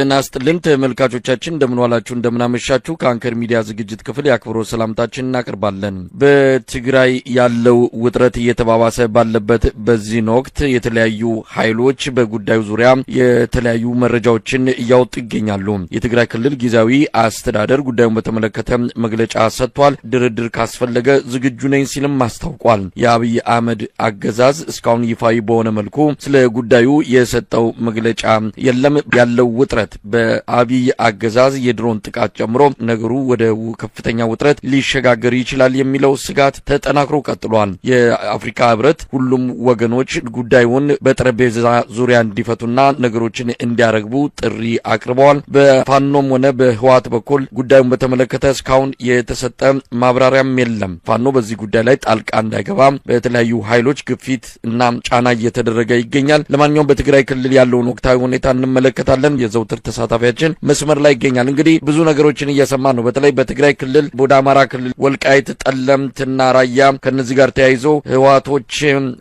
ናስጥልን ተመልካቾቻችን እንደምን ዋላችሁ እንደምን አመሻችሁ ከአንከር ሚዲያ ዝግጅት ክፍል ያክብሮ ሰላምታችን እናቀርባለን። በትግራይ ያለው ውጥረት እየተባባሰ ባለበት በዚህ ወቅት የተለያዩ ኃይሎች በጉዳዩ ዙሪያ የተለያዩ መረጃዎችን ያወጡ ይገኛሉ። የትግራይ ክልል ጊዜያዊ አስተዳደር ጉዳዩን በተመለከተ መግለጫ ሰጥቷል። ድርድር ካስፈለገ ዝግጁ ነኝ ሲልም አስታውቋል። የአብይ አህመድ አገዛዝ እስካሁን ይፋዊ በሆነ መልኩ ስለ ጉዳዩ የሰጠው መግለጫ የለም። ያለው ውጥረት በአብይ አገዛዝ የድሮን ጥቃት ጨምሮ ነገሩ ወደ ከፍተኛ ውጥረት ሊሸጋገር ይችላል የሚለው ስጋት ተጠናክሮ ቀጥሏል። የአፍሪካ ህብረት ሁሉም ወገኖች ጉዳዩን በጠረጴዛ ዙሪያ እንዲፈቱና ነገሮችን እንዲያረግቡ ጥሪ አቅርበዋል። በፋኖም ሆነ በህዋት በኩል ጉዳዩን በተመለከተ እስካሁን የተሰጠ ማብራሪያም የለም። ፋኖ በዚህ ጉዳይ ላይ ጣልቃ እንዳይገባ በተለያዩ ኃይሎች ግፊት እና ጫና እየተደረገ ይገኛል። ለማንኛውም በትግራይ ክልል ያለውን ወቅታዊ ሁኔታ እንመለከታለን። የዘውትር ተሳታፊያችን መስመር ላይ ይገኛል። እንግዲህ ብዙ ነገሮችን እየሰማን ነው። በተለይ በትግራይ ክልል ወደ አማራ ክልል ወልቃይት፣ ጠለምትና ራያ ከነዚህ ጋር ተያይዞ ህዋቶች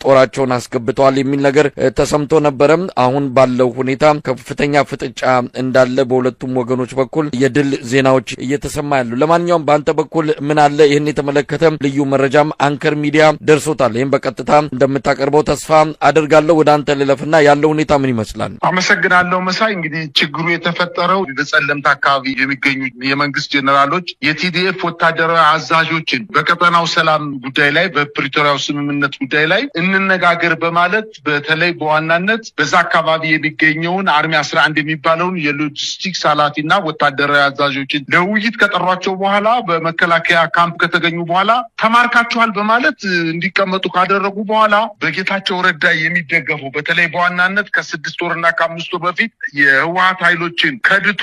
ጦራቸውን አስገብተዋል የሚል ነገር ተሰምቶ ነበረ። አሁን ባለው ሁኔታ ከፍተኛ ፍጥጫ እንዳለ በሁለቱም ወገኖች በኩል የድል ዜናዎች እየተሰማ ያሉ። ለማንኛውም በአንተ በኩል ምን አለ? ይህን የተመለከተ ልዩ መረጃም አንከር ሚዲያ ደርሶታል። ይህም በቀጥታ እንደምታቀርበው ተስፋ አደርጋለሁ። ወደ አንተ ልለፍና ያለው ሁኔታ ምን ይመስላል? አመሰግናለሁ መሳይ። እንግዲህ ችግሩ የተፈጠረው በጸለምት አካባቢ የሚገኙ የመንግስት ጄኔራሎች የቲዲኤፍ ወታደራዊ አዛዦችን በቀጠናው ሰላም ጉዳይ ላይ በፕሪቶሪያው ስምምነት ጉዳይ ላይ እንነጋገር በማለት በተለይ በዋናነት በዛ አካባቢ የሚገኘውን አርሚ 11 የሚባለውን የሎጂስቲክስ ኃላፊና ወታደራዊ አዛዦችን ለውይይት ከጠሯቸው በኋላ በመከላከያ ካምፕ ከተገኙ በኋላ ተማርካቸዋል በማለት እንዲቀመጡ ካደረጉ በኋላ በጌታቸው ረዳ የሚደገፉ በተለይ በዋናነት ከ6 ወርና ከ5 ወር በፊት የህወሓት ኃይሎችን ከድቶ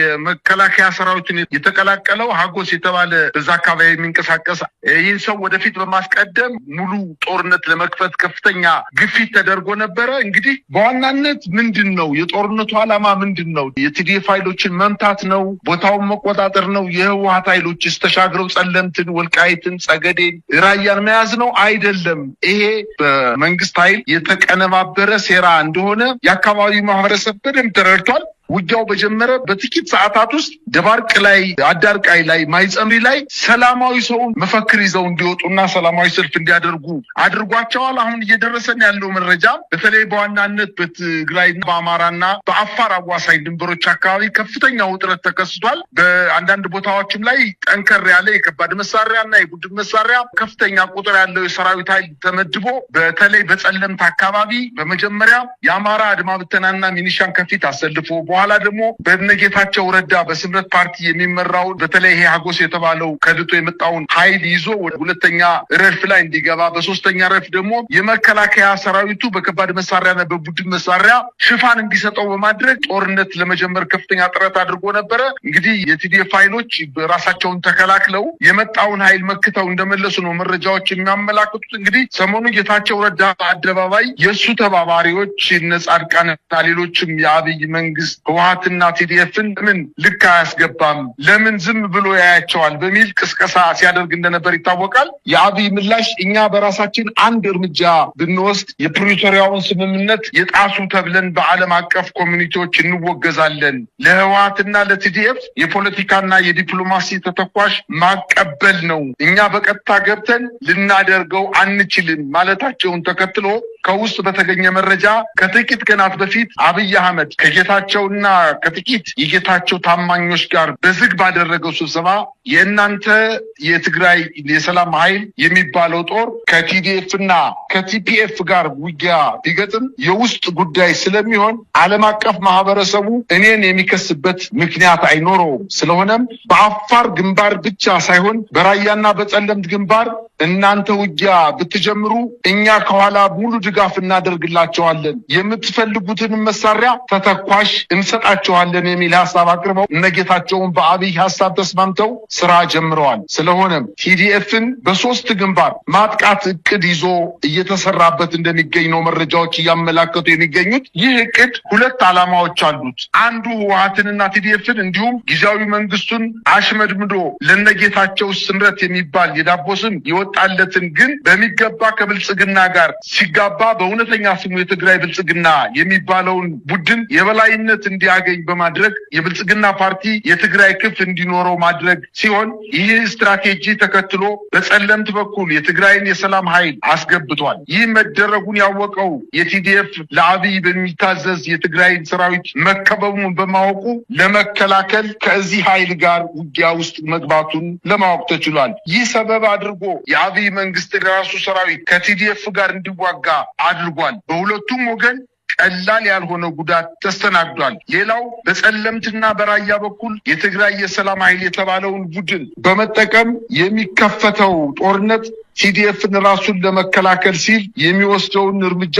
የመከላከያ ሰራዊትን የተቀላቀለው ሀጎስ የተባለ በዛ አካባቢ የሚንቀሳቀስ ይህን ሰው ወደፊት በማስቀደም ሙሉ ጦርነት ለመክፈት ከፍተኛ ግፊት ተደርጎ ነበረ። እንግዲህ በዋናነት ምንድን ነው የጦርነቱ ዓላማ? ምንድን ነው? የቲዲኤፍ ኃይሎችን መምታት ነው? ቦታውን መቆጣጠር ነው? የህወሓት ኃይሎችስ ተሻግረው ጸለምትን፣ ወልቃይትን፣ ጸገዴን፣ ራያን መያዝ ነው? አይደለም። ይሄ በመንግስት ኃይል የተቀነባበረ ሴራ እንደሆነ የአካባቢው ማህበረሰብ በደንብ ተረድቷል። ውጊያው በጀመረ በጥቂት ሰዓታት ውስጥ ደባርቅ ላይ፣ አዳርቃይ ላይ፣ ማይጸምሪ ላይ ሰላማዊ ሰው መፈክር ይዘው እንዲወጡና ሰላማዊ ሰልፍ እንዲያደርጉ አድርጓቸዋል። አሁን እየደረሰን ያለው መረጃ በተለይ በዋናነት በትግራይና በአማራና በአፋር አዋሳኝ ድንበሮች አካባቢ ከፍተኛ ውጥረት ተከስቷል። በአንዳንድ ቦታዎችም ላይ ጠንከር ያለ የከባድ መሳሪያና የቡድን መሳሪያ ከፍተኛ ቁጥር ያለው የሰራዊት ኃይል ተመድቦ በተለይ በጸለምት አካባቢ በመጀመሪያ የአማራ አድማ ብተናና ሚኒሻን ከፊት አሰልፎ በኋላ ደግሞ በነጌታቸው ረዳ በስምረት ፓርቲ የሚመራውን በተለይ ይሄ ሀጎስ የተባለው ከድቶ የመጣውን ኃይል ይዞ ወደ ሁለተኛ ረድፍ ላይ እንዲገባ፣ በሶስተኛ ረድፍ ደግሞ የመከላከያ ሰራዊቱ በከባድ መሳሪያና በቡድን መሳሪያ ሽፋን እንዲሰጠው በማድረግ ጦርነት ለመጀመር ከፍተኛ ጥረት አድርጎ ነበረ። እንግዲህ የቲዲኤፍ ኃይሎች በራሳቸውን ተከላክለው የመጣውን ኃይል መክተው እንደመለሱ ነው መረጃዎች የሚያመላክቱት። እንግዲህ ሰሞኑ ጌታቸው ረዳ አደባባይ የእሱ ተባባሪዎች እነ ጻድቃንና ሌሎችም የአብይ መንግስት ህወሓትና ቲዲኤፍን ለምን ልክ አያስገባም፣ ለምን ዝም ብሎ ያያቸዋል በሚል ቅስቀሳ ሲያደርግ እንደነበር ይታወቃል። የአብይ ምላሽ እኛ በራሳችን አንድ እርምጃ ብንወስድ የፕሪቶሪያውን ስምምነት የጣሱ ተብለን በዓለም አቀፍ ኮሚኒቲዎች እንወገዛለን፣ ለህወሓትና ለቲዲኤፍ የፖለቲካና የዲፕሎማሲ ተተኳሽ ማቀበል ነው፣ እኛ በቀጥታ ገብተን ልናደርገው አንችልም ማለታቸውን ተከትሎ ከውስጥ በተገኘ መረጃ ከጥቂት ቀናት በፊት አብይ አህመድ ከጌታቸውና ከጥቂት የጌታቸው ታማኞች ጋር በዝግ ባደረገው ስብሰባ የእናንተ የትግራይ የሰላም ኃይል የሚባለው ጦር ከቲዲኤፍና ከቲፒኤፍ ጋር ውጊያ ቢገጥም የውስጥ ጉዳይ ስለሚሆን ዓለም አቀፍ ማህበረሰቡ እኔን የሚከስበት ምክንያት አይኖረውም። ስለሆነም በአፋር ግንባር ብቻ ሳይሆን በራያና በጸለምት ግንባር እናንተ ውጊያ ብትጀምሩ እኛ ከኋላ ሙሉ ድጋፍ እናደርግላቸዋለን፣ የምትፈልጉትን መሳሪያ ተተኳሽ እንሰጣቸዋለን የሚል ሐሳብ አቅርበው እነጌታቸውን በአብይ ሐሳብ ተስማምተው ስራ ጀምረዋል። ስለሆነም ቲዲኤፍን በሶስት ግንባር ማጥቃት እቅድ ይዞ እየተሰራበት እንደሚገኝ ነው መረጃዎች እያመላከቱ የሚገኙት። ይህ እቅድ ሁለት ዓላማዎች አሉት። አንዱ ህወሓትንና ቲዲኤፍን እንዲሁም ጊዜያዊ መንግስቱን አሽመድምዶ ለነጌታቸው ስምረት የሚባል የዳቦ ስም የወጣለትን ግን በሚገባ ከብልጽግና ጋር ሲጋባ በእውነተኛ ስሙ የትግራይ ብልጽግና የሚባለውን ቡድን የበላይነት እንዲያገኝ በማድረግ የብልጽግና ፓርቲ የትግራይ ክፍል እንዲኖረው ማድረግ ሲሆን ይህ ስትራቴጂ ተከትሎ በጸለምት በኩል የትግራይን የሰላም ኃይል አስገብቷል። ይህ መደረጉን ያወቀው የቲዲኤፍ ለአብይ በሚታዘዝ የትግራይን ሰራዊት መከበቡን በማወቁ ለመከላከል ከዚህ ኃይል ጋር ውጊያ ውስጥ መግባቱን ለማወቅ ተችሏል። ይህ ሰበብ አድርጎ የአብይ መንግስት ራሱ ሰራዊት ከቲዲኤፍ ጋር እንዲዋጋ አድርጓል። በሁለቱም ወገን ቀላል ያልሆነ ጉዳት ተስተናግዷል። ሌላው በጸለምትና በራያ በኩል የትግራይ የሰላም ኃይል የተባለውን ቡድን በመጠቀም የሚከፈተው ጦርነት ቲዲኤፍን ራሱን ለመከላከል ሲል የሚወስደውን እርምጃ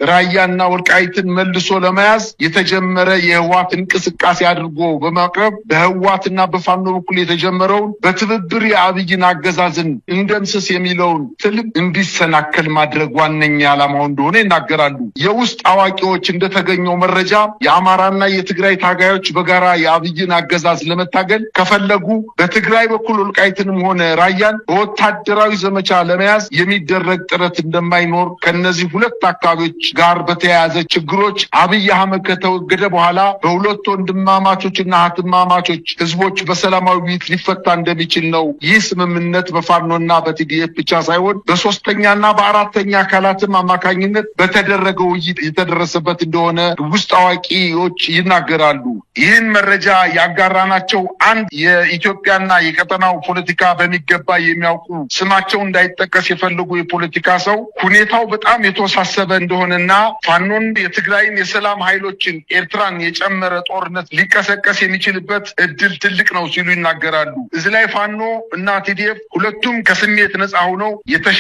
ራያና ወልቃይትን መልሶ ለመያዝ የተጀመረ የህዋት እንቅስቃሴ አድርጎ በማቅረብ በህዋትና በፋኖ በኩል የተጀመረውን በትብብር የአብይን አገዛዝን እንደምስስ የሚለውን ትልም እንዲሰናከል ማድረግ ዋነኛ ዓላማው እንደሆነ ይናገራሉ። የውስጥ አዋቂዎች እንደተገኘው መረጃ የአማራና የትግራይ ታጋዮች በጋራ የአብይን አገዛዝ ለመታገል ከፈለጉ በትግራይ በኩል ወልቃይትንም ሆነ ራያን በወታደራዊ ዘመቻ ለመያዝ የሚደረግ ጥረት እንደማይኖር ከነዚህ ሁለት አካባቢዎች ጋር በተያያዘ ችግሮች አብይ አህመድ ከተወገደ በኋላ በሁለት ወንድማማቾችና እህትማማቾች ህዝቦች በሰላማዊ ውይይት ሊፈታ እንደሚችል ነው። ይህ ስምምነት በፋኖና በቲዲኤፍ ብቻ ሳይሆን በሶስተኛና በአራተኛ አካላትም አማካኝነት በተደረገ ውይይት የተደረሰበት እንደሆነ ውስጥ አዋቂዎች ይናገራሉ። ይህን መረጃ ያጋራናቸው አንድ የኢትዮጵያና የቀጠናው ፖለቲካ በሚገባ የሚያውቁ ስማቸው እንዳይጠቀስ የፈለጉ የፖለቲካ ሰው ሁኔታው በጣም የተወሳሰበ እንደሆነና ፋኖን የትግራይን የሰላም ኃይሎችን ኤርትራን የጨመረ ጦርነት ሊቀሰቀስ የሚችልበት እድል ትልቅ ነው ሲሉ ይናገራሉ። እዚህ ላይ ፋኖ እና ቲዲኤፍ ሁለቱም ከስሜት ነፃ ሆነው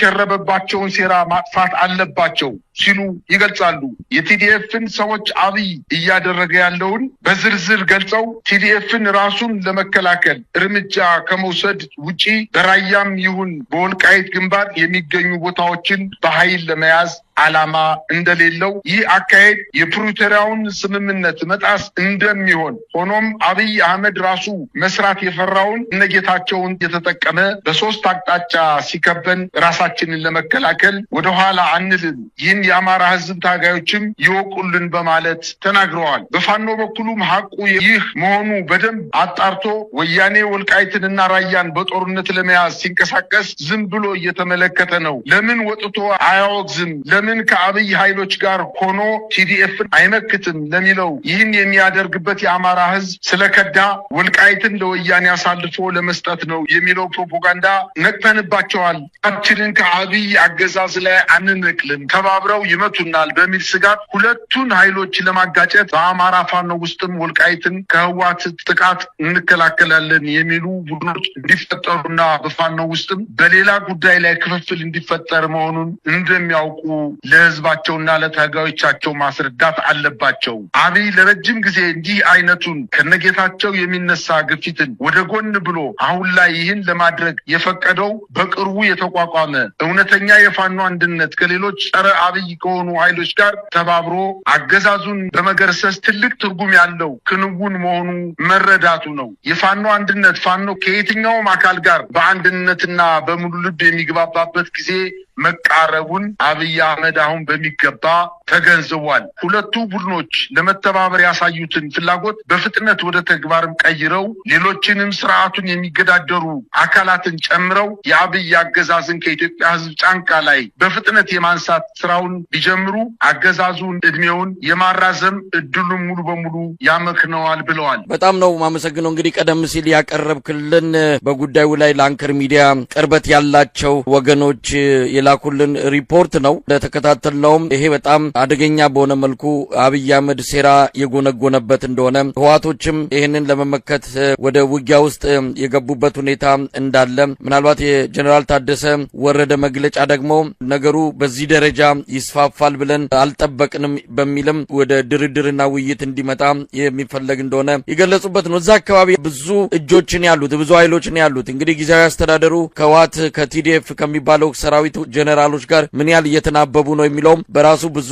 የተሸረበባቸውን ሴራ ማጥፋት አለባቸው ሲሉ ይገልጻሉ። የቲዲኤፍን ሰዎች አብይ እያደረገ ያለውን በዝርዝር ገልጸው ቲዲኤፍን ራሱን ለመከላከል እርምጃ ከመውሰድ ውጪ በራያም ይሁን በወልቃይት ግንባር የሚገኙ ቦታዎችን በኃይል ለመያዝ ዓላማ እንደሌለው ይህ አካሄድ የፕሪቶሪያውን ስምምነት መጣስ እንደሚሆን ሆኖም አብይ አህመድ ራሱ መስራት የፈራውን እነጌታቸውን የተጠቀመ በሶስት አቅጣጫ ሲከበን ራሳችንን ለመከላከል ወደኋላ አንልም፣ ይህን የአማራ ህዝብ ታጋዮችም ይወቁልን በማለት ተናግረዋል። በፋኖ በኩሉም ሐቁ ይህ መሆኑ በደንብ አጣርቶ ወያኔ ወልቃይትንና ራያን በጦርነት ለመያዝ ሲንቀሳቀስ ዝም ብሎ እየተመለከተ ነው። ለምን ወጥቶ አያወግዝም? ለምን ከአብይ ኃይሎች ጋር ሆኖ ቲዲኤፍን አይመክትም ለሚለው ይህን የሚያደርግበት የአማራ ህዝብ ስለከዳ ወልቃይትን ለወያኔ አሳልፎ ለመስጠት ነው የሚለው ፕሮፓጋንዳ ነቅተንባቸዋል። ታችንን ከአብይ አገዛዝ ላይ አንነቅልም፣ ተባብረው ይመቱናል በሚል ስጋት ሁለቱን ኃይሎች ለማጋጨት በአማራ ፋኖ ውስጥም ወልቃይትን ከህዋት ጥቃት እንከላከላለን የሚሉ ቡድኖች እንዲፈጠሩና በፋኖ ውስጥም በሌላ ጉዳይ ላይ ክፍፍል እንዲፈጠር መሆኑን እንደሚያውቁ ለህዝባቸውና ለታጋዮቻቸው ማስረዳት አለባቸው። አብይ ለረጅም ጊዜ እንዲህ አይነቱን ከነጌታቸው የሚነሳ ግፊትን ወደ ጎን ብሎ አሁን ላይ ይህን ለማድረግ የፈቀደው በቅርቡ የተቋቋመ እውነተኛ የፋኖ አንድነት ከሌሎች ጸረ አብይ ከሆኑ ኃይሎች ጋር ተባብሮ አገዛዙን በመገርሰስ ትልቅ ትርጉም ያለው ክንውን መሆኑ መረዳቱ ነው። የፋኖ አንድነት ፋኖ ከየትኛውም አካል ጋር በአንድነትና በሙሉ ልብ የሚግባባበት ጊዜ መቃረቡን አብይ አህመድ አሁን በሚገባ ተገንዝቧል። ሁለቱ ቡድኖች ለመተባበር ያሳዩትን ፍላጎት በፍጥነት ወደ ተግባርም ቀይረው ሌሎችንም ስርዓቱን የሚገዳደሩ አካላትን ጨምረው የአብይ አገዛዝን ከኢትዮጵያ ህዝብ ጫንቃ ላይ በፍጥነት የማንሳት ስራውን ቢጀምሩ አገዛዙን እድሜውን የማራዘም እድሉን ሙሉ በሙሉ ያመክነዋል ብለዋል። በጣም ነው ማመሰግነው። እንግዲህ ቀደም ሲል ያቀረብክልን በጉዳዩ ላይ ለአንከር ሚዲያ ቅርበት ያላቸው ወገኖች የላኩልን ሪፖርት ነው። ለተከታተልነውም ይሄ በጣም አደገኛ በሆነ መልኩ አብይ አህመድ ሴራ የጎነጎነበት እንደሆነ ህዋቶችም ይህንን ለመመከት ወደ ውጊያ ውስጥ የገቡበት ሁኔታ እንዳለ ምናልባት የጀነራል ታደሰ ወረደ መግለጫ ደግሞ ነገሩ በዚህ ደረጃ ይስፋፋል ብለን አልጠበቅንም በሚልም ወደ ድርድርና ውይይት እንዲመጣ የሚፈለግ እንደሆነ የገለጹበት ነው። እዛ አካባቢ ብዙ እጆችን ያሉት ብዙ ኃይሎችን ያሉት እንግዲህ ጊዜያዊ አስተዳደሩ ከህዋት ከቲዲኤፍ ከሚባለው ሰራዊት ጀነራሎች ጋር ምን ያህል እየተናበቡ ነው የሚለውም በራሱ ብዙ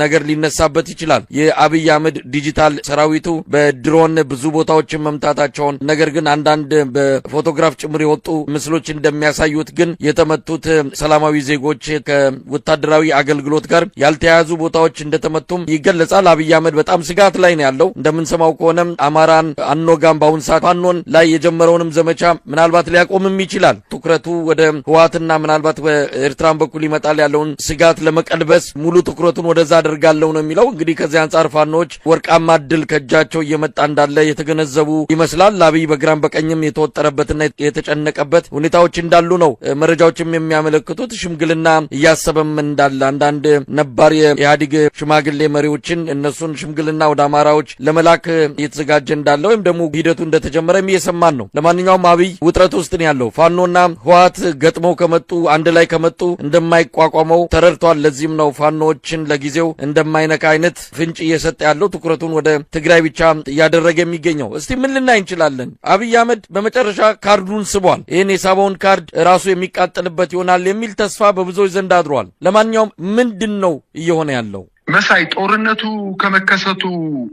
ነገር ሊነሳበት ይችላል። የአብይ አህመድ ዲጂታል ሰራዊቱ በድሮን ብዙ ቦታዎችን መምታታቸውን ነገር ግን አንዳንድ በፎቶግራፍ ጭምር የወጡ ምስሎች እንደሚያሳዩት ግን የተመቱት ሰላማዊ ዜጎች ከወታደራዊ አገልግሎት ጋር ያልተያያዙ ቦታዎች እንደተመቱም ይገለጻል። አብይ አህመድ በጣም ስጋት ላይ ነው ያለው። እንደምንሰማው ከሆነ አማራን አንወጋም በአሁን ሰዓት ፋኖን ላይ የጀመረውንም ዘመቻ ምናልባት ሊያቆምም ይችላል። ትኩረቱ ወደ ህወሓትና ምናልባት በኤርትራን በኩል ይመጣል ያለውን ስጋት ለመቀልበስ ሙሉ ትኩረቱን ወደዛ አደርጋለሁ ነው የሚለው። እንግዲህ ከዚህ አንጻር ፋኖች ወርቃማ ድል ከእጃቸው እየመጣ እንዳለ የተገነዘቡ ይመስላል። አብይ በግራም በቀኝም የተወጠረበትና የተጨነቀበት ሁኔታዎች እንዳሉ ነው መረጃዎችም የሚያመለክቱት። ሽምግልና እያሰበም እንዳለ አንዳንድ ነባር የኢህአዴግ ሽማግሌ መሪዎችን እነሱን ሽምግልና ወደ አማራዎች ለመላክ እየተዘጋጀ እንዳለ ወይም ደግሞ ሂደቱ እንደተጀመረም እየሰማን ነው። ለማንኛውም አብይ ውጥረት ውስጥ ነው ያለው። ፋኖና ህወሓት ገጥመው ከመጡ አንድ ላይ ከመጡ እንደማይቋቋመው ተረድቷል። ለዚህም ነው ፋኖዎችን ለጊዜው እንደማይነካ አይነት ፍንጭ እየሰጠ ያለው ትኩረቱን ወደ ትግራይ ብቻ እያደረገ የሚገኘው። እስቲ ምን ልናይ እንችላለን? አብይ አህመድ በመጨረሻ ካርዱን ስቧል። ይህን የሳበውን ካርድ ራሱ የሚቃጠልበት ይሆናል የሚል ተስፋ በብዙዎች ዘንድ አድሯል። ለማንኛውም ምንድን ነው እየሆነ ያለው? መሳይ ጦርነቱ ከመከሰቱ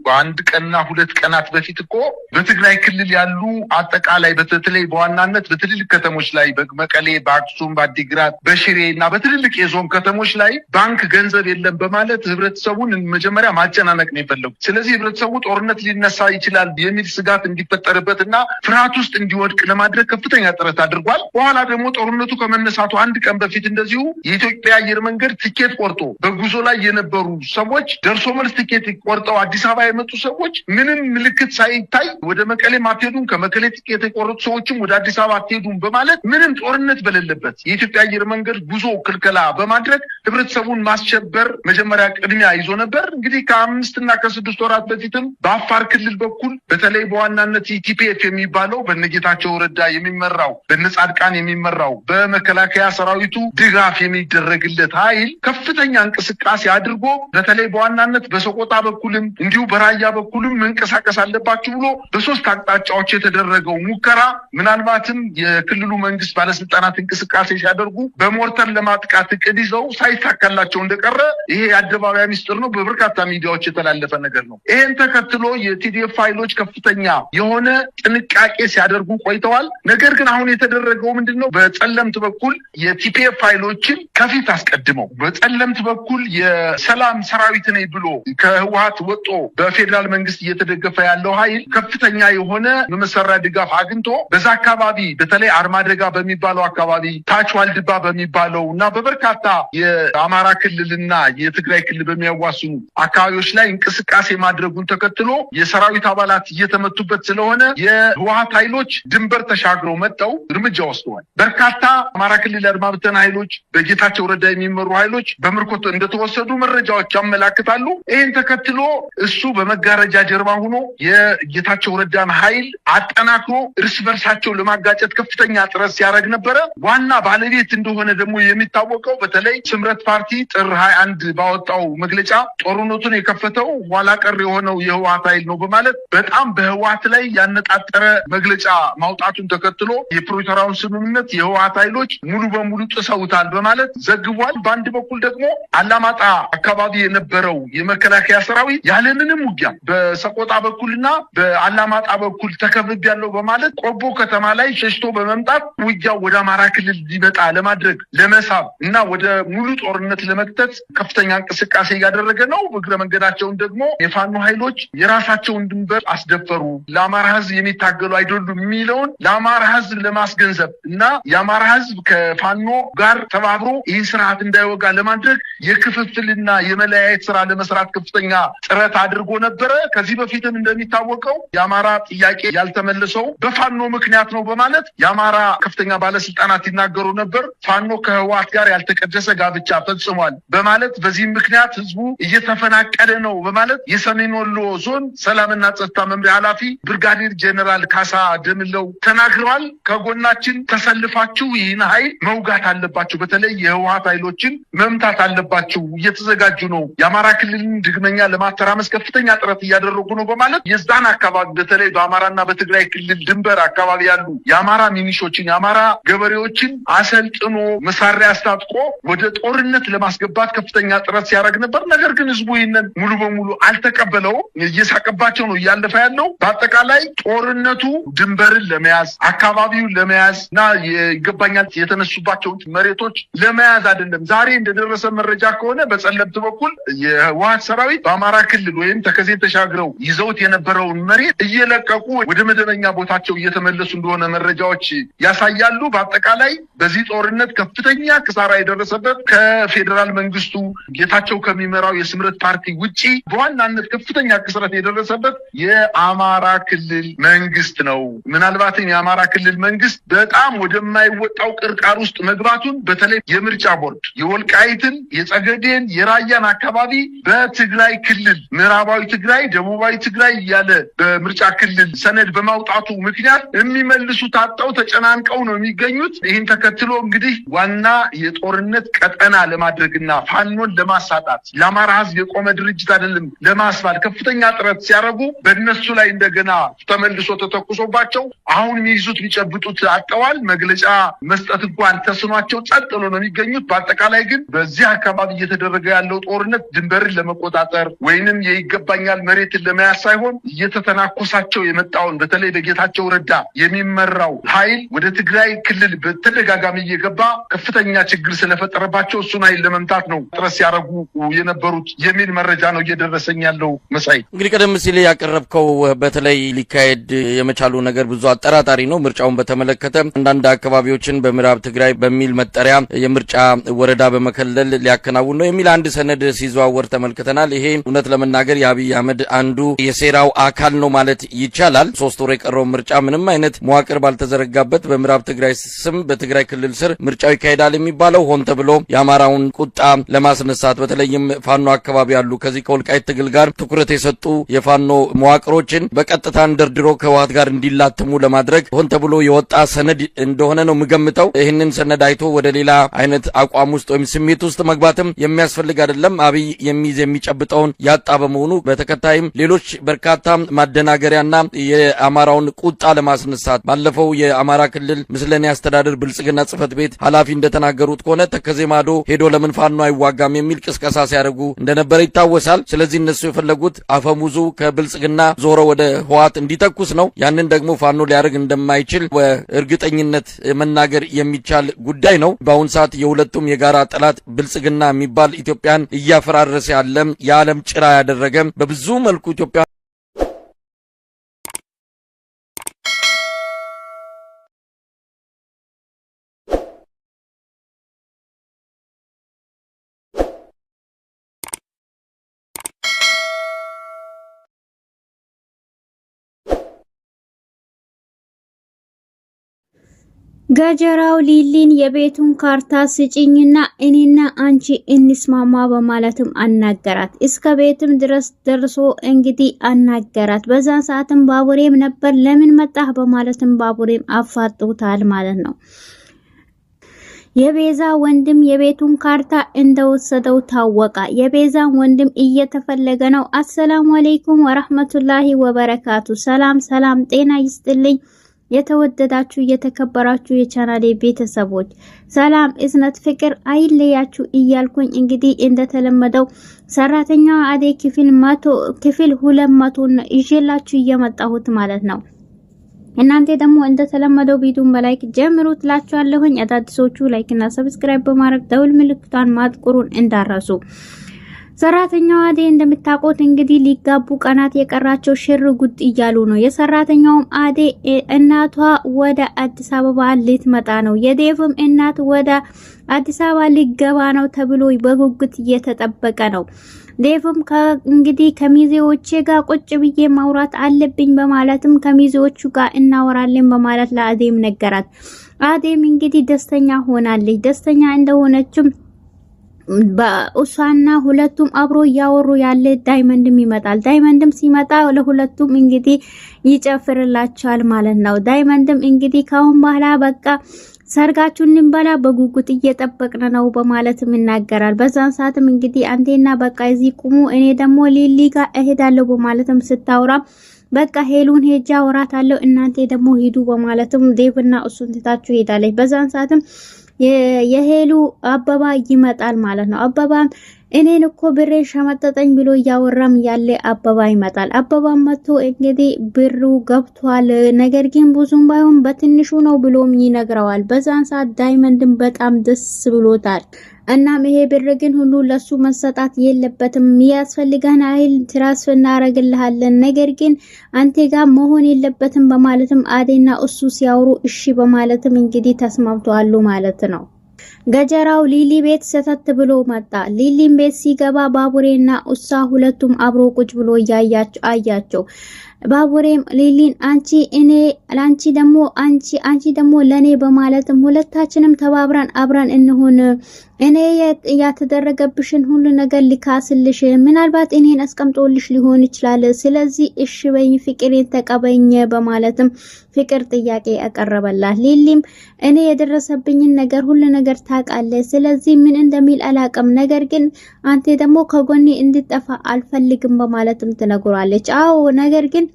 በአንድ ቀንና ሁለት ቀናት በፊት እኮ በትግራይ ክልል ያሉ አጠቃላይ በተለይ በዋናነት በትልልቅ ከተሞች ላይ በመቀሌ፣ በአክሱም፣ በአዲግራት፣ በሽሬ እና በትልልቅ የዞን ከተሞች ላይ ባንክ ገንዘብ የለም በማለት ህብረተሰቡን መጀመሪያ ማጨናነቅ ነው የፈለጉት። ስለዚህ ህብረተሰቡ ጦርነት ሊነሳ ይችላል የሚል ስጋት እንዲፈጠርበት እና ፍርሃት ውስጥ እንዲወድቅ ለማድረግ ከፍተኛ ጥረት አድርጓል። በኋላ ደግሞ ጦርነቱ ከመነሳቱ አንድ ቀን በፊት እንደዚሁ የኢትዮጵያ አየር መንገድ ትኬት ቆርጦ በጉዞ ላይ የነበሩ ሰዎች ደርሶ መልስ ትኬት ቆርጠው አዲስ አበባ የመጡ ሰዎች ምንም ምልክት ሳይታይ ወደ መቀሌ አትሄዱም፣ ከመቀሌ ትኬት የቆረጡ ሰዎችም ወደ አዲስ አበባ አትሄዱም በማለት ምንም ጦርነት በሌለበት የኢትዮጵያ አየር መንገድ ጉዞ ክልከላ በማድረግ ህብረተሰቡን ማስቸበር መጀመሪያ ቅድሚያ ይዞ ነበር። እንግዲህ ከ5 እና ከ6 ወራት በፊትም በአፋር ክልል በኩል በተለይ በዋናነት ቲፒኤፍ የሚባለው በነጌታቸው ረዳ የሚመራው በነጻድቃን የሚመራው በመከላከያ ሰራዊቱ ድጋፍ የሚደረግለት ኃይል ከፍተኛ እንቅስቃሴ አድርጎ በተለይ በዋናነት በሰቆጣ በኩልም እንዲሁ በራያ በኩልም መንቀሳቀስ አለባችሁ ብሎ በሶስት አቅጣጫዎች የተደረገው ሙከራ ምናልባትም የክልሉ መንግስት ባለስልጣናት እንቅስቃሴ ሲያደርጉ በሞርተር ለማጥቃት እቅድ ይዘው ሳይሳካላቸው እንደቀረ ይሄ የአደባባይ ሚስጥር ነው፣ በበርካታ ሚዲያዎች የተላለፈ ነገር ነው። ይሄን ተከትሎ የቲዲኤፍ ኃይሎች ከፍተኛ የሆነ ጥንቃቄ ሲያደርጉ ቆይተዋል። ነገር ግን አሁን የተደረገው ምንድነው? በጸለምት በኩል የቲፒኤፍ ኃይሎችን ከፊት አስቀድመው በጸለምት በኩል የሰላም ሰራዊት ነኝ ብሎ ከህወሓት ወጦ በፌደራል መንግስት እየተደገፈ ያለው ኃይል ከፍተኛ የሆነ መመሰራ ድጋፍ አግኝቶ በዛ አካባቢ በተለይ አርማደጋ በሚባለው አካባቢ ታች ዋልድባ በሚባለው እና በበርካታ የአማራ ክልልና የትግራይ ክልል በሚያዋስኑ አካባቢዎች ላይ እንቅስቃሴ ማድረጉን ተከትሎ የሰራዊት አባላት እየተመቱበት ስለሆነ የህወሓት ኃይሎች ድንበር ተሻግረው መጥተው እርምጃ ወስደዋል። በርካታ አማራ ክልል አድማ ብተና ኃይሎች በጌታቸው ረዳ የሚመሩ ኃይሎች በምርኮት እንደተወሰዱ መረጃዎች ያመላክታሉ። ይህን ተከትሎ እሱ በመጋረጃ ጀርባ ሆኖ የጌታቸው ረዳን ኃይል አጠናክሮ እርስ በርሳቸው ለማጋጨት ከፍተኛ ጥረት ሲያደርግ ነበረ። ዋና ባለቤት እንደሆነ ደግሞ የሚታወቀው በተለይ ስምረት ፓርቲ ጥር 21 ባወጣው መግለጫ ጦርነቱን የከፈተው ኋላ ቀር የሆነው የህወሓት ኃይል ነው በማለት በጣም በህወሓት ላይ ያነጣጠረ መግለጫ ማውጣቱን ተከትሎ የፕሪቶሪያውን ስምምነት የህወሓት ኃይሎች ሙሉ በሙሉ ጥሰውታል በማለት ዘግቧል። በአንድ በኩል ደግሞ አላማጣ አካባቢ የነበረው የመከላከያ ሰራዊት ያለምንም ውጊያ በሰቆጣ በኩልና በአላማጣ በኩል ተከብቤያለሁ በማለት ቆቦ ከተማ ላይ ሸሽቶ በመምጣት ውጊያው ወደ አማራ ክልል ሊመጣ ለማድረግ ለመሳብ እና ወደ ሙሉ ጦርነት ለመክተት ከፍተኛ እንቅስቃሴ እያደረገ ነው። እግረ መንገዳቸውን ደግሞ የፋኖ ኃይሎች የራሳቸውን ድንበር አስደፈሩ፣ ለአማራ ህዝብ የሚታገሉ አይደሉም የሚለውን ለአማራ ህዝብ ለማስገንዘብ እና የአማራ ህዝብ ከፋኖ ጋር ተባብሮ ይህን ስርዓት እንዳይወጋ ለማድረግ የክፍፍልና የመለያየት ስራ ለመስራት ከፍተኛ ጥረት አድርጎ ነበረ። ከዚህ በፊትም እንደሚታወቀው የአማራ ጥያቄ ያልተመለሰው በፋኖ ምክንያት ነው በማለት የአማራ ከፍተኛ ባለስልጣናት ይናገሩ ነበር። ፋኖ ከህወሓት ጋር ያልተቀደሰ ጋብቻ ፈጽሟል በማለት በዚህም ምክንያት ህዝቡ እየተፈናቀለ ነው በማለት የሰሜን ወሎ ዞን ሰላምና ጸጥታ መምሪያ ኃላፊ ብርጋዴር ጄኔራል ካሳ ደምለው ተናግረዋል። ከጎናችን ተሰልፋችሁ ይህን ኃይል መውጋት አለባችሁ፣ በተለይ የህወሓት ኃይሎችን መምታት አለባችሁ፣ እየተዘጋጁ ነው ነው የአማራ ክልልን ድግመኛ ለማተራመስ ከፍተኛ ጥረት እያደረጉ ነው በማለት የዛን አካባቢ በተለይ በአማራና በትግራይ ክልል ድንበር አካባቢ ያሉ የአማራ ሚኒሾችን የአማራ ገበሬዎችን አሰልጥኖ መሳሪያ አስታጥቆ ወደ ጦርነት ለማስገባት ከፍተኛ ጥረት ሲያደርግ ነበር። ነገር ግን ህዝቡ ይህንን ሙሉ በሙሉ አልተቀበለውም። እየሳቀባቸው ነው እያለፈ ያለው። በአጠቃላይ ጦርነቱ ድንበርን ለመያዝ አካባቢውን ለመያዝ እና ይገባኛል የተነሱባቸውን መሬቶች ለመያዝ አይደለም። ዛሬ እንደደረሰ መረጃ ከሆነ በጸለምት በኩል የህወሓት ሰራዊት በአማራ ክልል ወይም ተከዜን ተሻግረው ይዘውት የነበረውን መሬት እየለቀቁ ወደ መደበኛ ቦታቸው እየተመለሱ እንደሆነ መረጃዎች ያሳያሉ። በአጠቃላይ በዚህ ጦርነት ከፍተኛ ክሳራ የደረሰበት ከፌዴራል መንግስቱ ጌታቸው ከሚመራው የስምረት ፓርቲ ውጪ በዋናነት ከፍተኛ ክስረት የደረሰበት የአማራ ክልል መንግስት ነው። ምናልባትም የአማራ ክልል መንግስት በጣም ወደማይወጣው ቅርቃር ውስጥ መግባቱን በተለይ የምርጫ ቦርድ የወልቃይትን፣ የጸገዴን፣ የራያን አካባቢ በትግራይ ክልል ምዕራባዊ ትግራይ፣ ደቡባዊ ትግራይ እያለ በምርጫ ክልል ሰነድ በማውጣቱ ምክንያት የሚመልሱ ታጣው ተጨናንቀው ነው የሚገኙት። ይህን ተከትሎ እንግዲህ ዋና የጦርነት ቀጠና ለማድረግና ፋኖን ለማሳጣት ለአማራ ህዝብ የቆመ ድርጅት አይደለም ለማስባል ከፍተኛ ጥረት ሲያደርጉ በእነሱ ላይ እንደገና ተመልሶ ተተኩሶባቸው አሁን የሚይዙት ሊጨብጡት አጠዋል። መግለጫ መስጠት እንኳን ተስኗቸው ጸጥ ብሎ ነው የሚገኙት። በአጠቃላይ ግን በዚህ አካባቢ እየተደረገ ያለው ጦርነት ድንበርን ለመቆጣጠር ወይንም የይገባኛል መሬትን ለመያዝ ሳይሆን እየተተናኮሳቸው የመጣውን በተለይ በጌታቸው ረዳ የሚመራው ኃይል ወደ ትግራይ ክልል በተደጋጋሚ እየገባ ከፍተኛ ችግር ስለፈጠረባቸው እሱን ኃይል ለመምታት ነው ጥረት ሲያደርጉ የነበሩት የሚል መረጃ ነው እየደረሰኝ ያለው። መሳይ እንግዲህ ቀደም ሲል ያቀረብከው በተለይ ሊካሄድ የመቻሉ ነገር ብዙ አጠራጣሪ ነው። ምርጫውን በተመለከተ አንዳንድ አካባቢዎችን በምዕራብ ትግራይ በሚል መጠሪያ የምርጫ ወረዳ በመከለል ሊያከናውን ነው የሚል አንድ ሰነድ ሲዘዋወር ተመልክተናል። ይሄ እውነት ለመናገር የአብይ አህመድ አንዱ የሴራው አካል ነው ማለት ይቻላል። 3 ወር የቀረው ምርጫ ምንም አይነት መዋቅር ባልተዘረጋበት በምዕራብ ትግራይ ስም በትግራይ ክልል ስር ምርጫው ይካሄዳል የሚባለው ሆን ተብሎ የአማራውን ቁጣ ለማስነሳት በተለይም ፋኖ አካባቢ ያሉ ከዚህ ከወልቃይት ትግል ጋር ትኩረት የሰጡ የፋኖ መዋቅሮችን በቀጥታ እንደርድሮ ከህወሓት ጋር እንዲላተሙ ለማድረግ ሆን ተብሎ የወጣ ሰነድ እንደሆነ ነው የምገምተው። ይህንን ሰነድ አይቶ ወደ ሌላ አይነት አቋም ውስጥ ወይም ስሜት ውስጥ መግባትም የሚያስፈልግ አይደለም። አብይ የሚይዝ የሚጨብጠውን ያጣ በመሆኑ በተከታይም ሌሎች በርካታ ማደናገሪያና የአማራውን ቁጣ ለማስነሳት ባለፈው የአማራ ክልል ምስለኔ አስተዳደር ብልጽግና ጽህፈት ቤት ኃላፊ እንደተናገሩት ከሆነ ተከዜ ማዶ ሄዶ ለምን ፋኖ አይዋጋም የሚል ቅስቀሳ ሲያደርጉ እንደነበረ ይታወሳል። ስለዚህ እነሱ የፈለጉት አፈሙዙ ከብልጽግና ዞሮ ወደ ህወሓት እንዲተኩስ ነው። ያንን ደግሞ ፋኖ ሊያደርግ እንደማይችል በእርግጠኝነት መናገር የሚቻል ጉዳይ ነው። በአሁን ሰዓት የሁለቱም የጋራ ጠላት ብልጽግና የሚባል ኢትዮጵያን እያፈራረሰ ያለ የዓለም ጭራ ያደረገ በብዙ መልኩ ኢትዮጵያ ገጀራው ሊሊን የቤቱን ካርታ ስጪኝና እኔና አንቺ እንስማማ በማለትም አናገራት። እስከ ቤትም ድረስ ደርሶ እንግዲህ አናገራት። በዛን ሰዓትም ባቡሬም ነበር ለምን መጣህ በማለትም ባቡሬም አፋጡታል ማለት ነው። የቤዛ ወንድም የቤቱን ካርታ እንደወሰደው ታወቀ። የቤዛን ወንድም እየተፈለገ ነው። አሰላሙ አለይኩም ወራህመቱላሂ ወበረካቱ። ሰላም ጤና ይስጥልኝ። የተወደዳችሁ የተከበራችሁ የቻናሌ ቤተሰቦች ሰላም እዝነት ፍቅር አይለያችሁ እያልኩኝ እንግዲህ እንደተለመደው ሰራተኛዋ አደይ ክፍል 200 ይዤላችሁ እየመጣሁት ማለት ነው። እናንተ ደግሞ እንደተለመደው ቪዲዮን በላይክ ጀምሩት ላችኋለሁኝ። አዳዲሶቹ ላይክ እና ሰብስክራይብ በማድረግ ደውል ምልክቷን ማጥቁሩን እንዳረሱ። ሰራተኛዋ አደይ እንደምታውቁት እንግዲህ ሊጋቡ ቀናት የቀራቸው ሽር ጉድ እያሉ ነው። የሰራተኛውም አደይ እናቷ ወደ አዲስ አበባ ልትመጣ ነው። የዴቭም እናት ወደ አዲስ አበባ ሊገባ ነው ተብሎ በጉጉት እየተጠበቀ ነው። ዴቭም እንግዲህ ከሚዜዎቼ ጋር ቁጭ ብዬ ማውራት አለብኝ በማለትም ከሚዜዎቹ ጋር እናወራለን በማለት ለአደይም ነገራት። አደይም እንግዲህ ደስተኛ ሆናለች። ደስተኛ እንደሆነችም በኡሳና ሁለቱም አብሮ ያወሩ ያለ ዳይመንድም ይመጣል። ዳይመንድም ሲመጣ ለሁለቱም እንግዲህ ይጨፍርላቸዋል ማለት ነው። ዳይመንድም እንግዲህ ካሁን በኋላ በቃ ሰርጋችሁን እንበላ በጉጉት እየጠበቅን ነው በማለትም ይናገራል። በዛን ሰዓትም እንግዲህ አንቴና በቃ እዚህ ቁሙ እኔ ደግሞ ሊሊ ጋር እሄዳለሁ በማለትም ስታወራ በቃ ሄሉን ሄጃ ወራታለሁ እናንተ ደግሞ ሂዱ በማለትም ዴቭና እሱን ትታችሁ ሄዳለች። በዛን ሰዓትም የሄሉ አበባ ይመጣል ማለት ነው። አበባም እኔን እኮ ብሬን ሸመጠጠኝ ብሎ እያወራም ያለ አበባ ይመጣል። አበባም መጥቶ እንግዲህ ብሩ ገብቷል፣ ነገር ግን ብዙም ባይሆን በትንሹ ነው ብሎም ይነግረዋል። በዛን ሰዓት ዳይመንድን በጣም ደስ ብሎታል። እናም ይሄ ብር ግን ሁሉ ለሱ መሰጣት የለበትም፣ ያስፈልገን አይል ትራንስፈር እናረግልሃለን፣ ነገር ግን አንተ ጋር መሆን የለበትም በማለትም አዴና እሱ ሲያወሩ እሺ በማለትም እንግዲህ ተስማምተዋል ማለት ነው። ገጀራው ሊሊ ቤት ሰተት ብሎ መጣ። ሊሊን ቤት ሲገባ ባቡሬና እሷ ሁለቱም አብሮ ቁጭ ብሎ አያቸው። ባቡሬም ሊሊን አንቺ እኔ ላንቺ ደግሞ አንቺ ደግሞ ለኔ በማለትም ሁለታችንም ተባብረን አብረን እንሆን እኔ ያተደረገብሽን ሁሉ ነገር ሊካስልሽ ምናልባት እኔን አስቀምጦልሽ ሊሆን ይችላል። ስለዚህ እሺ በይኝ ፍቅሬን ተቀበኝ በማለትም ፍቅር ጥያቄ ያቀረበላት። ሊሊም እኔ የደረሰብኝን ነገር ሁሉ ነገር ታውቃለህ፣ ስለዚህ ምን እንደሚል አላቅም፣ ነገር ግን አንተ ደግሞ ከጎኔ እንድጠፋ አልፈልግም በማለትም ትነግራለች። አዎ ነገር ግን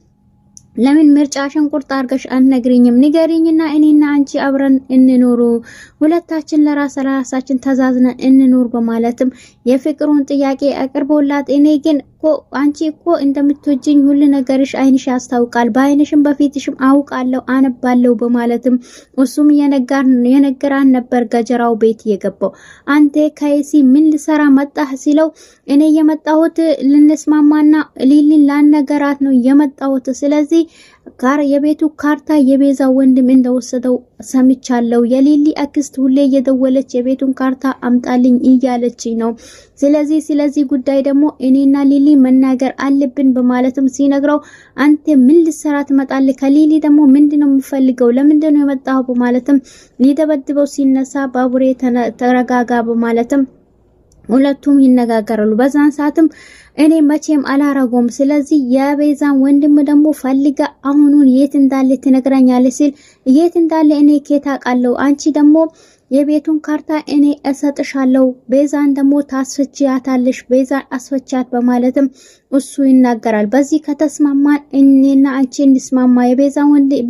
ለምን ምርጫሽን ቁርጥ አድርገሽ አትነግሪኝም? ንገሪኝና እኔና አንቺ አብረን እንኖር፣ ሁለታችን ለራሳችን ተዛዝነን እንኖር በማለትም የፍቅሩን ጥያቄ አቅርቦላት እኔ ግን አንቺ እኮ እንደምትወጂኝ ሁሉ ነገርሽ አይንሽ ያስታውቃል፣ በአይንሽም በፊትሽም አውቃለሁ አነባለሁ በማለትም እሱም የነገራን ነበር። ገጀራው ቤት የገባው አንተ ከይሲ ምን ልሰራ መጣህ ሲለው እኔ የመጣሁት ልንስማማና ሊሊን ላነገራት ነው የመጣሁት፣ ስለዚህ የቤቱ ካርታ የቤዛ ወንድም እንደወሰደው ሰምቻለሁ። የሊሊ አክስት ሁሌ እየደወለች የቤቱን ካርታ አምጣልኝ እያለች ነው። ስለዚህ ጉዳይ ደግሞ እኔና ሊሊ መናገር አለብን በማለትም ሲነግረው አንተ ምን ልሰራ ትመጣለህ? ከሊሊ ደግሞ ምንድነው የምፈልገው? ለምንድነው የመጣው? በማለትም ሊደበድበው ሲነሳ ባቡሬ ተረጋጋ በማለትም ሁለቱም ይነጋገራሉ። በዛን ሰዓትም እኔ መቼም አላረጎም፣ ስለዚህ የቤዛን ወንድም ደግሞ ፈልጋ አሁኑን የት እንዳለ ትነግረኛለች ሲል የት እንዳለ እኔ ከታ ቃለው አንቺ ደግሞ የቤቱን ካርታ እኔ እሰጥሻለሁ፣ ቤዛን ደግሞ ታስፈቺያታለሽ፣ ቤዛን አስፈቻት በማለትም እሱ ይናገራል። በዚህ ከተስማማን እኔና አንቺ እንስማማ፣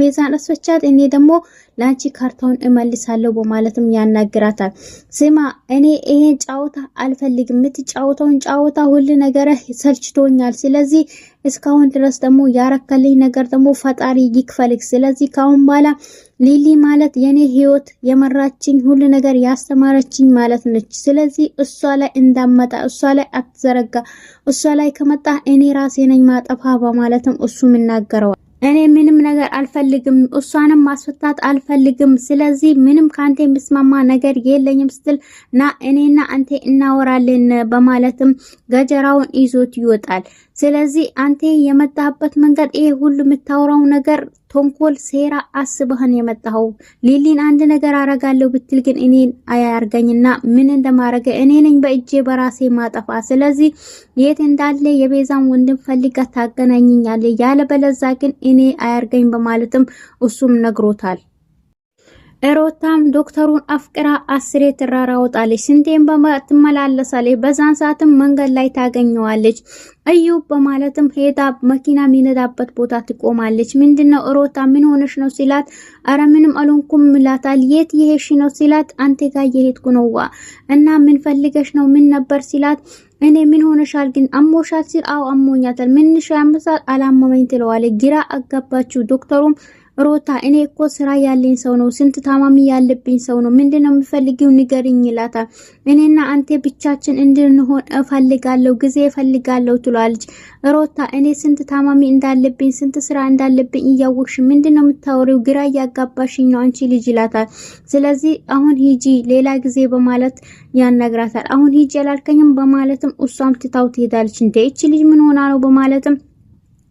ቤዛን አስፈቻት፣ እኔ ደግሞ ላንቺ ካርታውን እመልሳለሁ በማለትም ያናግራታል። ስማ እኔ ይሄን ጫወታ አልፈልግም፣ የምትጫወተውን ጫወታ ሁሉ ነገር ሰልችቶኛል፣ ስለዚህ እስካሁን ድረስ ደግሞ ያረከልኝ ነገር ደግሞ ፈጣሪ ይክፈልክ፣ ስለዚህ ካሁን በኋላ ሊሊ ማለት የኔ ህይወት የመራችኝ ሁሉ ነገር ያስተማረችኝ ማለት ነች፣ ስለዚህ እሷ ላይ እንዳመጣ እሷ ላይ አትዘረጋ፣ እሷ ላይ ከመጣ እኔ ራሴ ነኝ ማጠፋ በማለትም እሱም ይናገረዋል። እኔ ምንም ነገር አልፈልግም፣ እሷንም ማስፈታት አልፈልግም፣ ስለዚህ ምንም ካንተ የሚስማማ ነገር የለኝም ስትል ና እኔና አንተ እናወራለን በማለትም ገጀራውን ይዞት ይወጣል። ስለዚህ አንተ የመጣህበት መንገድ ይሄ ሁሉ የምታወራው ነገር ተንኮል ሴራ አስበህን የመጣው ሊሊን አንድ ነገር አረጋለሁ ብትል ግን እኔን አያርገኝና ምን እንደማረገ እኔ ነኝ በእጄ በራሴ ማጠፋ፣ ስለዚህ የት እንዳለ የቤዛን ወንድም ፈልጋ ታገናኝኛለህ፣ ያለበለዛ ግን እኔ አያርገኝ በማለትም እሱም ነግሮታል። ሮታም ዶክተሩን አፍቅራ አስሬ ትራራውጣለች፣ ስንቴም ትመላለሳለች። በዛን ሰዓትም መንገድ ላይ ታገኘዋለች። እዩ በማለትም ሄዳ መኪና የሚነዳበት ቦታ ትቆማለች። ምንድነው ሮታ ምን ሆነሽ ነው ሲላት አረ ምንም አልሆንኩም ይላታል። የት የሄድሽ ነው ሲላት አንተ ጋር የሄድኩ ነው እና ምን ፈልገሽ ነው ምን ነበር ሲላት እኔ ምን ሆነሻል ግን አሞሻል ሲል አው አሞኛታል። ምንሽ ያምሳል አላመመኝ ትለዋለች። ግራ አጋባችሁ። ዶክተሩም ሮታ እኔ እኮ ስራ ያለኝ ሰው ነው፣ ስንት ታማሚ ያለብኝ ሰው ነው፣ ምንድነው የምፈልጊው ንገሪኝ ይላታል። እኔና አንተ ብቻችን እንድንሆን እፈልጋለሁ፣ ጊዜ እፈልጋለሁ ትሏለች። ሮታ እኔ ስንት ታማሚ እንዳለብኝ ስንት ስራ እንዳለብኝ እያወቅሽ ምንድነው የምታወሪው? ግራ ያጋባሽኝ ነው አንቺ ልጅ ይላታል። ስለዚህ አሁን ሂጂ ሌላ ጊዜ በማለት ያናግራታል። አሁን ሂጂ ያላልከኝም በማለትም እሷም ትታው ትሄዳለች። እንዴ እቺ ልጅ ምን ሆና ነው በማለትም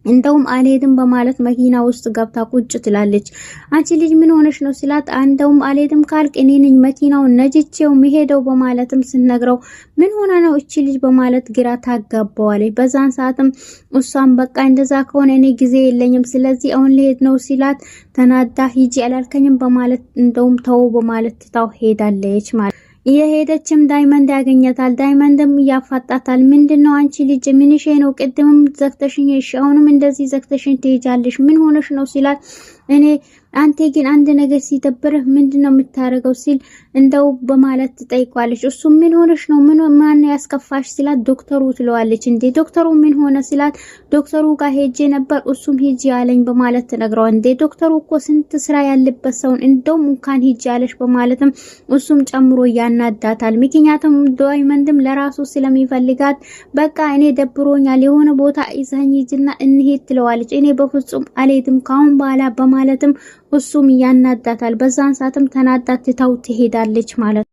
እንደውም አልሄድም በማለት መኪና ውስጥ ገብታ ቁጭ ትላለች። አንቺ ልጅ ምን ሆነሽ ነው ሲላት እንደውም አልሄድም ካልክ እኔ ነኝ መኪናውን ነጅቼው መሄደው በማለትም ስነግረው ምን ሆነ ነው እቺ ልጅ በማለት ግራ ታጋባዋለች። በዛን ሰዓትም እሷም በቃ እንደዛ ከሆነ እኔ ጊዜ የለኝም ስለዚህ አሁን ልሄድ ነው ሲላት ተናዳ ሂጂ አላልከኝም በማለት እንደውም ተው በማለት ትታው ሄዳለች ማለት የሄደችም ዳይመንድ ያገኘታል። ዳይመንድም ያፋጣታል። ምንድነው አንቺ ልጅ ምንሽ ነው? ቅድምም ዘክተሽኝ አሁንም እንደዚህ ዘክተሽኝ ትሄጃለሽ ምን ሆነሽ ነው ሲላት እኔ አንተ ግን አንድ ነገር ሲደብርህ ምንድነው የምታረገው ሲል እንደው በማለት ትጠይቋለች። እሱ ምን ሆነሽ ነው? ማን ያስከፋሽ ሲላት ዶክተሩ ትለዋለች። እንዴ ዶክተሩ ምን ሆነ ሲላት ዶክተሩ ጋር ሄጄ ነበር እሱም ሂጂ ያለኝ በማለት ትነግረው። እንዴ ዶክተሩ እኮ ስንት ስራ ያለበት ሰው እንደውም እንኳን ሂጂ ያለሽ በማለትም እሱም ጨምሮ ያናዳታል። ምክንያቱም ዳይመንድም ለራሱ ስለሚፈልጋት በቃ እኔ ደብሮኛል የሆነ ቦታ ይዘኝ ሂጂና እንሄድ ትለዋለች። እኔ በፍጹም አልሄድም ካሁን በኋላ በማለትም እሱም ያናዳታል። በዛን ሰዓትም ተናዳት ትታው ትሄዳለች ማለት